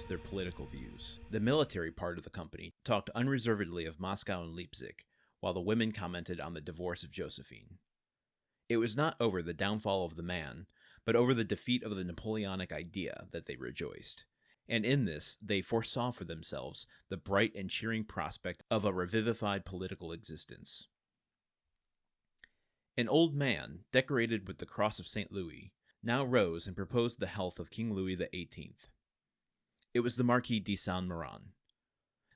discuss their political views. The military part of the company talked unreservedly of Moscow and Leipzig, while the women commented on the divorce of Josephine. It was not over the downfall of the man, but over the defeat of the Napoleonic idea that they rejoiced. And in this, they foresaw for themselves the bright and cheering prospect of a revivified political existence. An old man, decorated with the Cross of St. Louis, now rose and proposed the health of King Louis XVIII. It was the Marquis de Saint-Méran.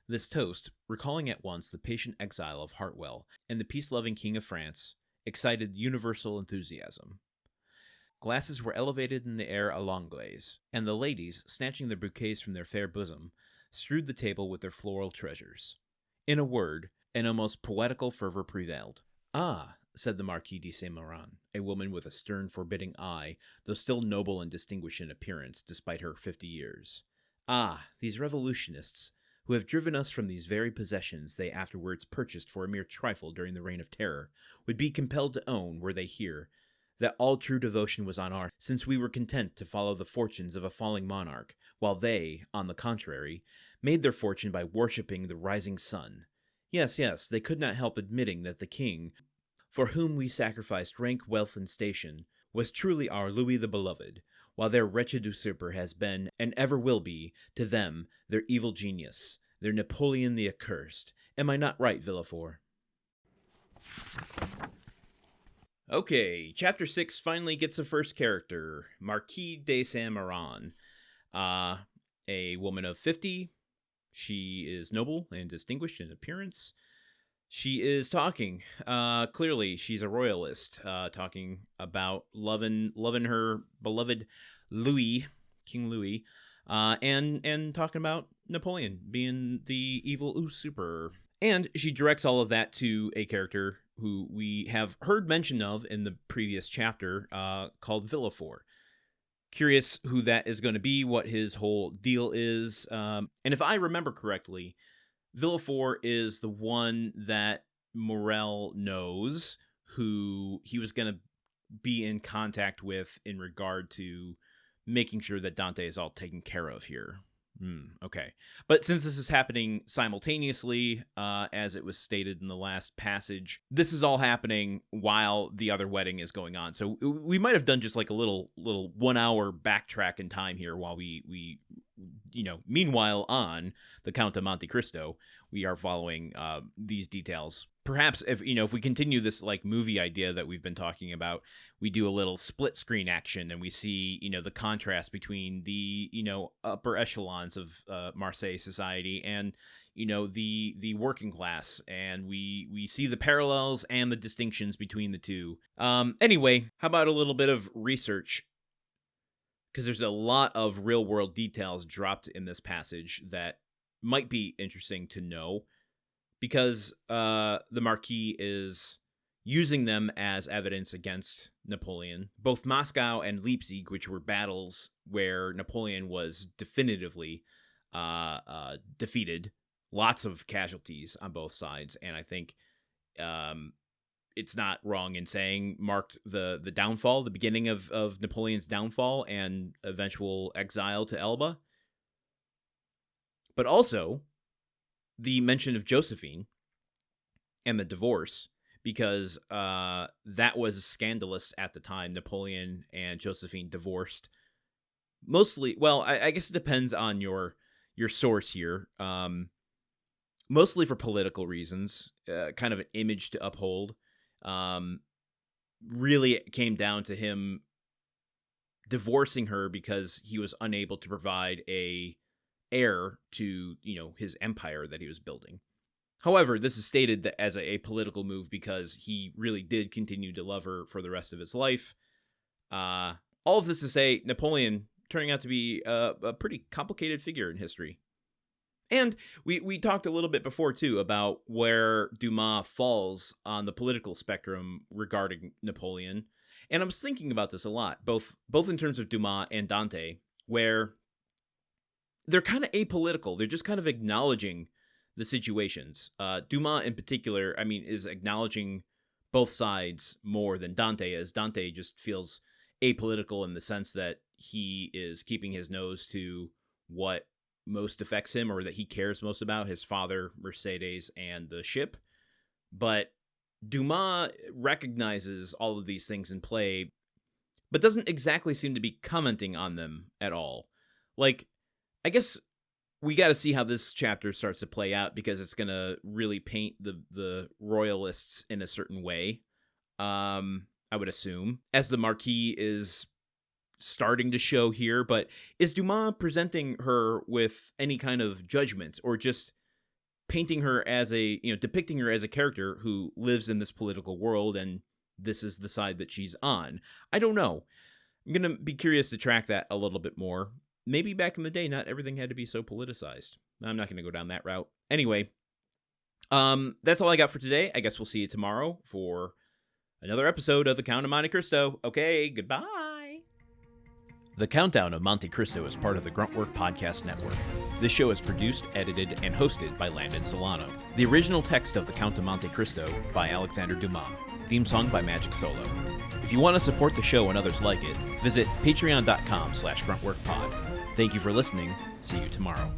This toast, recalling at once the patient exile of Hartwell and the peace-loving King of France, excited universal enthusiasm. Glasses were elevated in the air à l'anglaise, and the ladies, snatching their bouquets from their fair bosom, strewed the table with their floral treasures. In a word, an almost poetical fervor prevailed. "Ah," said the Marquis de Saint-Méran, a woman with a stern, forbidding eye, though still noble and distinguished in appearance, despite her 50 years. "Ah, these revolutionists, who have driven us from these very possessions they afterwards purchased for a mere trifle during the Reign of Terror, would be compelled to own, were they here, that all true devotion was on our, since we were content to follow the fortunes of a falling monarch, while they, on the contrary, made their fortune by worshipping the rising sun. Yes, they could not help admitting that the king, for whom we sacrificed rank, wealth, and station, was truly our Louis the Beloved, while their wretched usurper has been, and ever will be, to them, their evil genius, their Napoleon the accursed. Am I not right, Villefort?" Okay, Chapter 6 finally gets a first character, Marquis de Saint-Méran. A woman of 50. She is noble and distinguished in appearance. She is talking. Clearly, she's a royalist, talking about loving her beloved Louis, King Louis, and talking about Napoleon being the evil usurper. And she directs all of that to a character who we have heard mention of in the previous chapter, called Villefort. Curious who that is going to be, what his whole deal is. And if I remember correctly, Villefort is the one that Morel knows, who he was going to be in contact with in regard to making sure that Dante is all taken care of here. Okay. But since this is happening simultaneously, as it was stated in the last passage, this is all happening while the other wedding is going on. So we might have done just like a little 1 hour backtrack in time here while we meanwhile on the Count of Monte Cristo, we are following these details. Perhaps if we continue this like movie idea that we've been talking about, we do a little split screen action and we see, the contrast between the, upper echelons of Marseille society and, the working class, and we see the parallels and the distinctions between the two. Anyway, how about a little bit of research? Because there's a lot of real world details dropped in this passage that might be interesting to know, because the Marquis is using them as evidence against Napoleon. Both Moscow and Leipzig, which were battles where Napoleon was definitively defeated, lots of casualties on both sides, and I think it's not wrong in saying marked the downfall, the beginning of Napoleon's downfall and eventual exile to Elba. But also the mention of Josephine and the divorce, because that was scandalous at the time. Napoleon and Josephine divorced. Mostly, well, I guess it depends on your source here. Mostly for political reasons, kind of an image to uphold. Really it came down to him divorcing her because he was unable to provide a heir to, his empire that he was building. However, this is stated that as a political move because he really did continue to love her for the rest of his life. All of this to say, Napoleon turning out to be a pretty complicated figure in history. And we talked a little bit before, too, about where Dumas falls on the political spectrum regarding Napoleon. And I was thinking about this a lot, both in terms of Dumas and Dante, where they're kind of apolitical. They're just kind of acknowledging the situations. Dumas, in particular, is acknowledging both sides more than Dante is. Dante just feels apolitical in the sense that he is keeping his nose to what most affects him or that he cares most about, his father, Mercedes, and the ship. But Dumas recognizes all of these things in play, but doesn't exactly seem to be commenting on them at all. Like, I guess we got to see how this chapter starts to play out, because it's going to really paint the royalists in a certain way, I would assume, as the Marquis is starting to show here. But is Dumas presenting her with any kind of judgment, or just painting her as depicting her as a character who lives in this political world, and this is the side that she's on? I don't know. I'm going to be curious to track that a little bit more. Maybe back in the day, not everything had to be so politicized. I'm not going to go down that route. Anyway, that's all I got for today. I guess we'll see you tomorrow for another episode of The Count of Monte Cristo. Okay, goodbye. The Countdown of Monte Cristo is part of the Gruntwork Podcast Network. This show is produced, edited, and hosted by Landon Solano. The original text of The Count of Monte Cristo by Alexander Dumas. Theme song by Magic Solo. If you want to support the show and others like it, visit patreon.com/gruntworkpod. Thank you for listening. See you tomorrow.